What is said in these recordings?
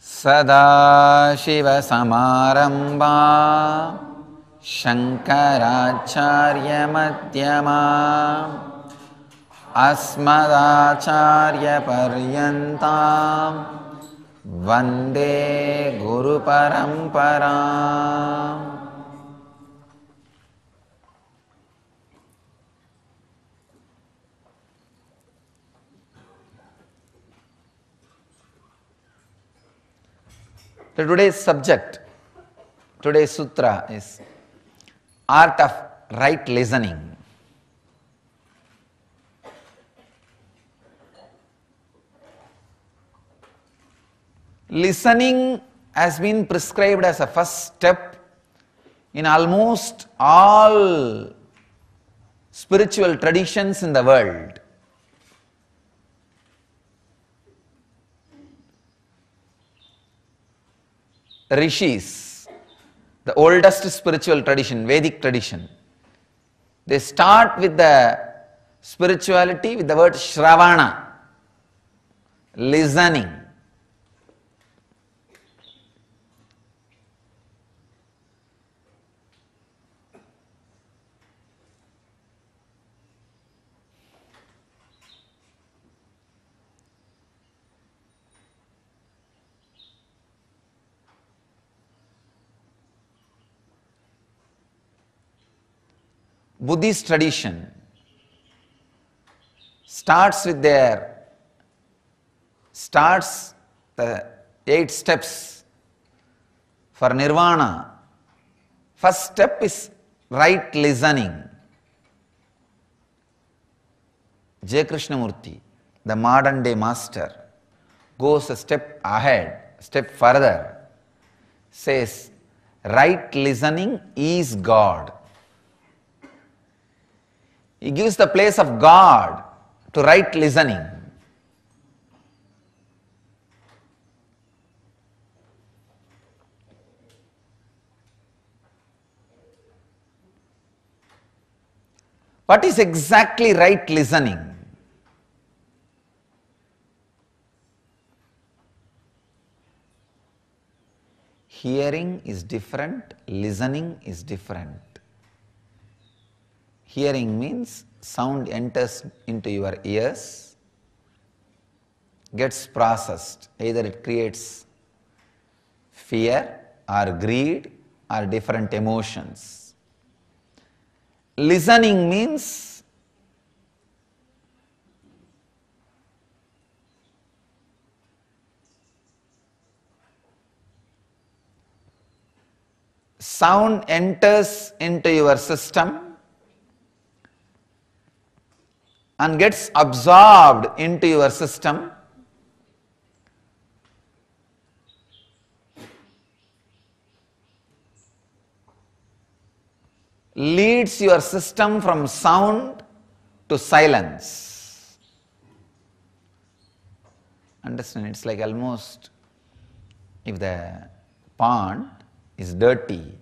सदाशिवसमारम्भा शङ्कराचार्यमध्यमा अस्मदाचार्यपर्यन्तां वन्दे गुरुपरम्पराम्. Today's subject, today's sutra is art of right listening. Listening has been prescribed as a first step in almost all spiritual traditions in the world. Rishis, the oldest spiritual tradition, Vedic tradition, they start with the spirituality with the word Shravana, listening. Buddhist tradition starts the 8 steps for nirvana. First step is right listening. J. Krishnamurti, the modern day master, goes a step ahead, step further, says right listening is God. He gives the place of God to right listening. What is exactly right listening? Hearing is different, listening is different. Hearing means sound enters into your ears, gets processed. Either it creates fear or greed or different emotions. Listening means sound enters into your system and gets absorbed into your system, leads your system from sound to silence. Understand? It's like almost if the pond is dirty,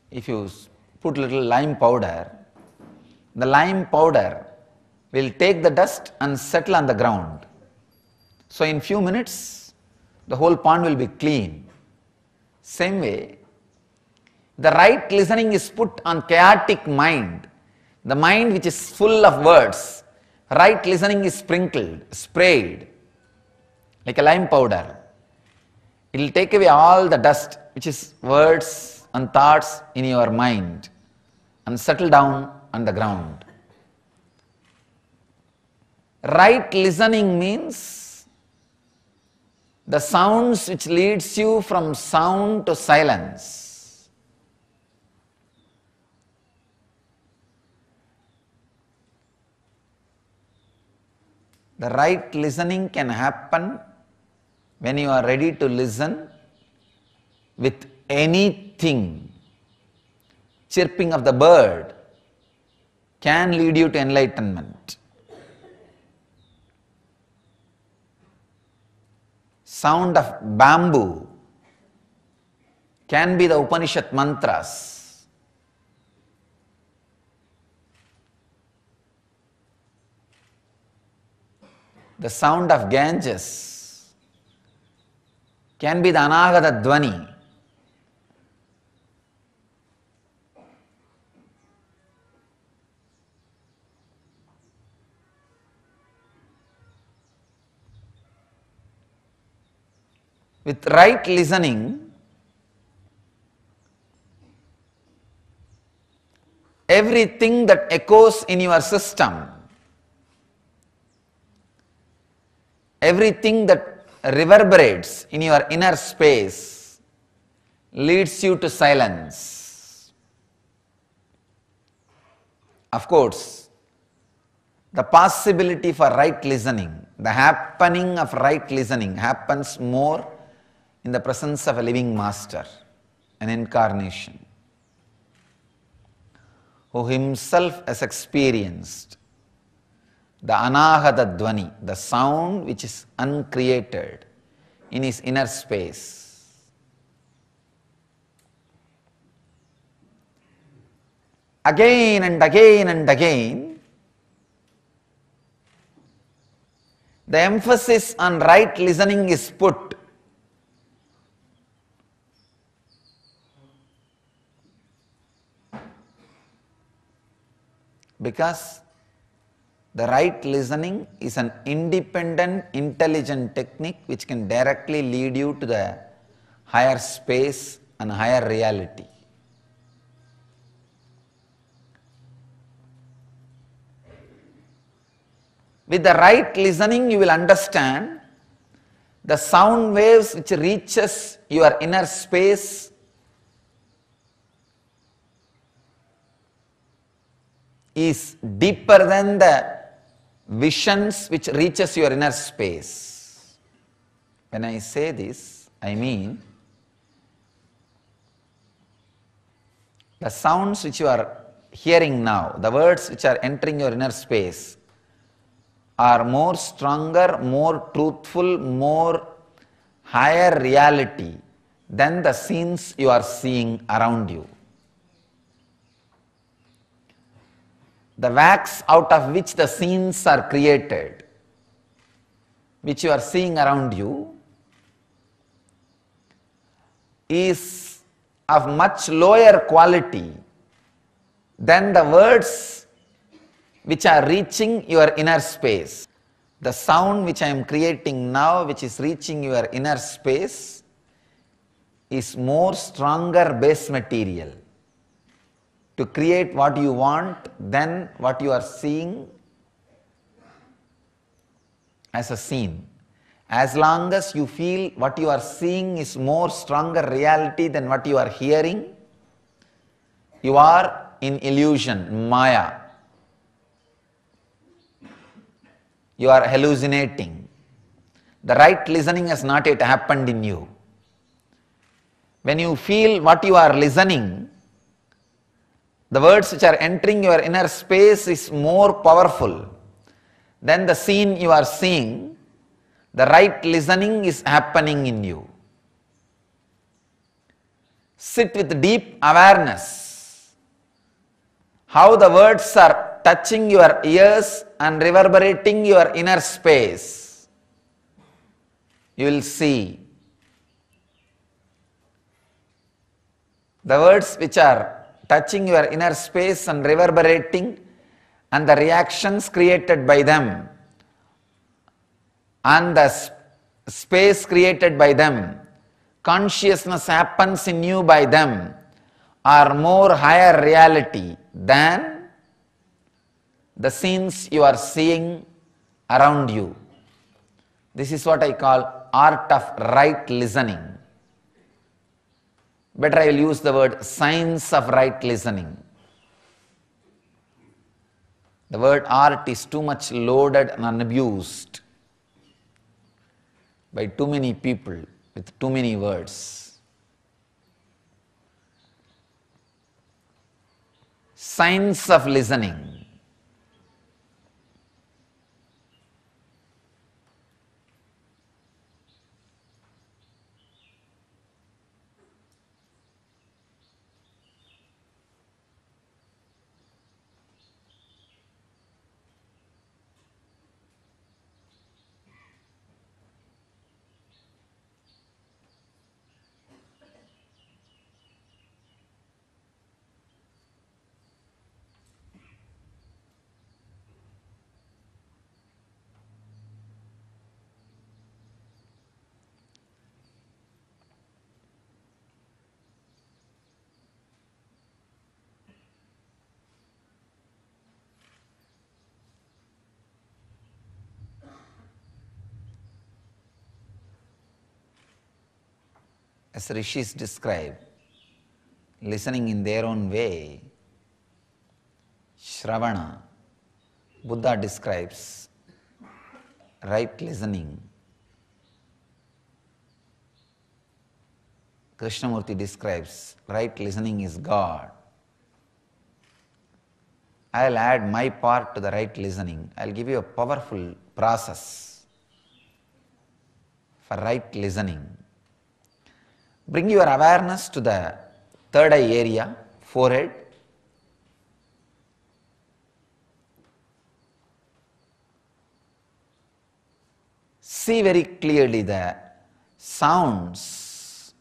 if you put little lime powder, the lime powder will take the dust and settle on the ground. So in few minutes, the whole pond will be clean. Same way, the right listening is put on chaotic mind, the mind which is full of words. Right listening is sprinkled, sprayed, like a lime powder. It will take away all the dust, which is words and thoughts in your mind, and settle down on the ground. Right listening means the sounds which leads you from sound to silence. The right listening can happen when you are ready to listen with anything. Chirping of the bird can lead you to enlightenment. Sound of bamboo can be the Upanishad mantras. The sound of Ganges can be the anahata dvani. With right listening, everything that echoes in your system, everything that reverberates in your inner space leads you to silence. Of course, the possibility for right listening, the happening of right listening happens more in the presence of a living master, an incarnation, who himself has experienced the anahata dvani, the sound which is uncreated in his inner space. Again and again and again, the emphasis on right listening is put. Because the right listening is an independent, intelligent technique which can directly lead you to the higher space and higher reality. With the right listening, you will understand the sound waves which reaches your inner space is deeper than the visions which reaches your inner space. When I say this, I mean the sounds which you are hearing now, the words which are entering your inner space are more stronger, more truthful, more higher reality than the scenes you are seeing around you. The wax out of which the scenes are created, which you are seeing around you, is of much lower quality than the words which are reaching your inner space. The sound which I am creating now, which is reaching your inner space, is more stronger base material to create what you want than what you are seeing as a scene. As long as you feel what you are seeing is more stronger reality than what you are hearing, you are in illusion, maya. You are hallucinating. The right listening has not yet happened in you. When you feel what you are listening, the words which are entering your inner space is more powerful than the scene you are seeing. The right listening is happening in you. Sit with deep awareness how the words are touching your ears and reverberating your inner space. You will see the words which are touching your inner space and reverberating, and the reactions created by them, and the space created by them, consciousness happens in you by them, are more higher reality than the scenes you are seeing around you. This is what I call art of right listening. Better I will use the word science of right listening. The word art is too much loaded and unabused by too many people with too many words. Science of listening. as rishis describe, listening in their own way. Shravana, Buddha describes right listening. Krishnamurti describes right listening is God. I'll add my part to the right listening. I'll give you a powerful process for right listening. Bring your awareness to the third eye area, forehead. See very clearly the sounds.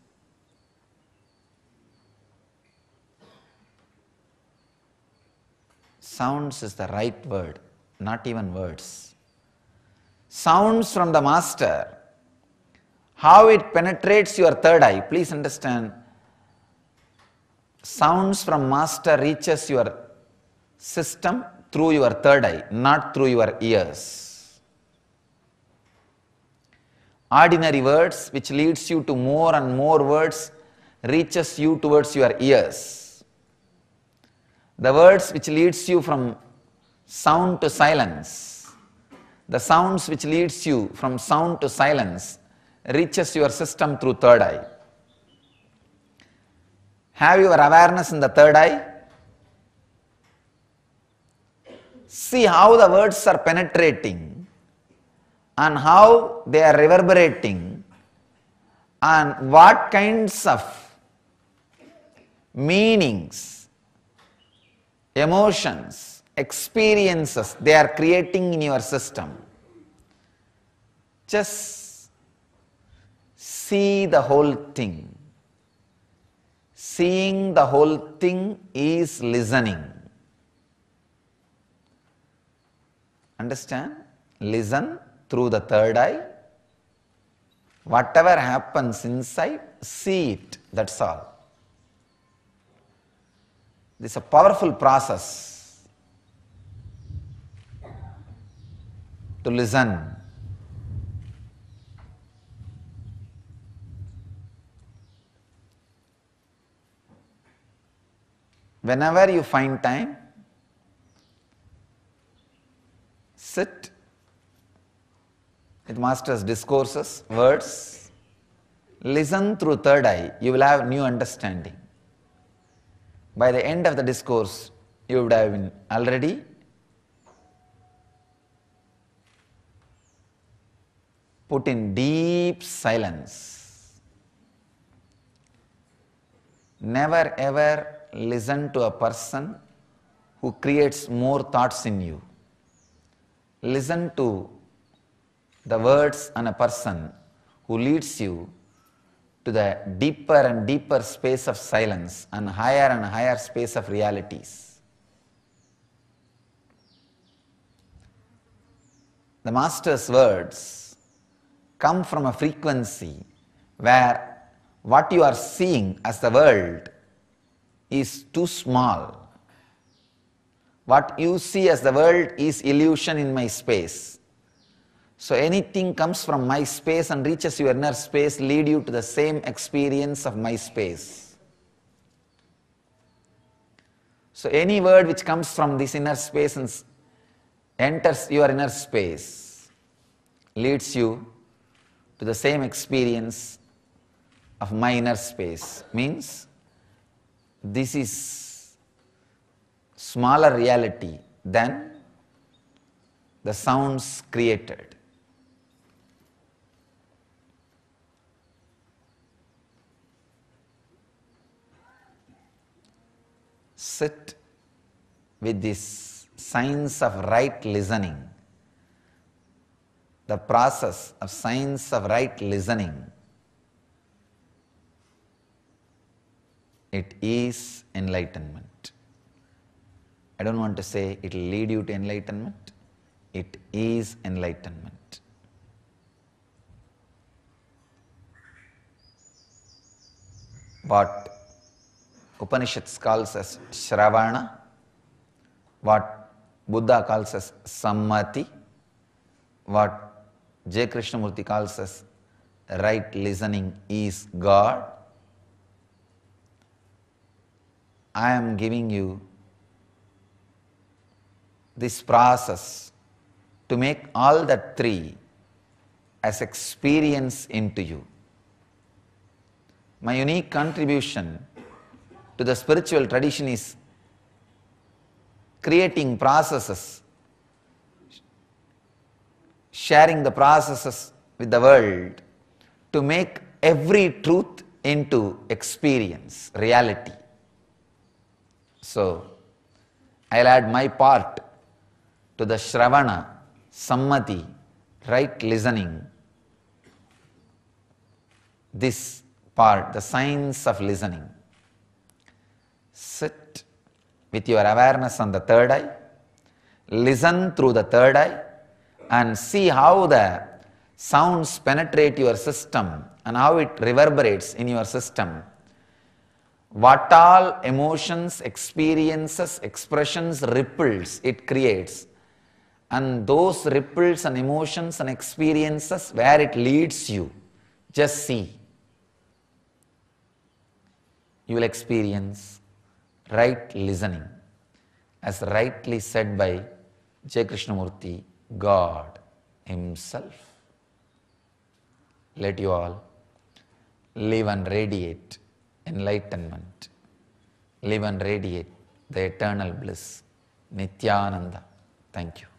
Sounds is the right word, not even words. Sounds from the master. How it penetrates your third eye. Please understand, sounds from master reaches your system through your third eye, not through your ears. Ordinary words which leads you to more and more words reaches you towards your ears. The words which leads you from sound to silence, the sounds which leads you from sound to silence reaches your system through third eye. Have your awareness in the third eye. See how the words are penetrating and how they are reverberating and what kinds of meanings, emotions, experiences they are creating in your system. Just see the whole thing. Seeing the whole thing is listening. Understand? Listen through the third eye. Whatever happens inside, see it. That's all. This is a powerful process to listen. Whenever you find time, sit with master's discourses, words, listen through third eye, you will have new understanding. By the end of the discourse, you would have been already put in deep silence. Never ever listen to a person who creates more thoughts in you. Listen to the words on a person who leads you to the deeper and deeper space of silence and higher space of realities. The master's words come from a frequency where what you are seeing as the world is too small. What you see as the world is illusion in my space. So anything comes from my space and reaches your inner space lead you to the same experience of my space. So any word which comes from this inner space and enters your inner space leads you to the same experience of my inner space. Means this is smaller reality than the sounds created. Sit with this science of right listening. The process of science of right listening. It is enlightenment. I don't want to say it will lead you to enlightenment. It is enlightenment. What Upanishads calls as Shravana, what Buddha calls as Sammati, what J. Krishnamurti calls as right listening is God. I am giving you this process to make all that three as experience into you. My unique contribution to the spiritual tradition is creating processes, sharing the processes with the world to make every truth into experience, reality. So, I'll add my part to the Shravana, Sammati, right listening. This part, the science of listening. Sit with your awareness on the third eye, listen through the third eye, and see how the sounds penetrate your system and how it reverberates in your system. What all emotions, experiences, expressions, ripples it creates, and those ripples and emotions and experiences, where it leads you, just see. You will experience right listening, as rightly said by J. Krishnamurti, God Himself. Let you all live and radiate enlightenment, live and radiate the eternal bliss, Nityananda. Thank you.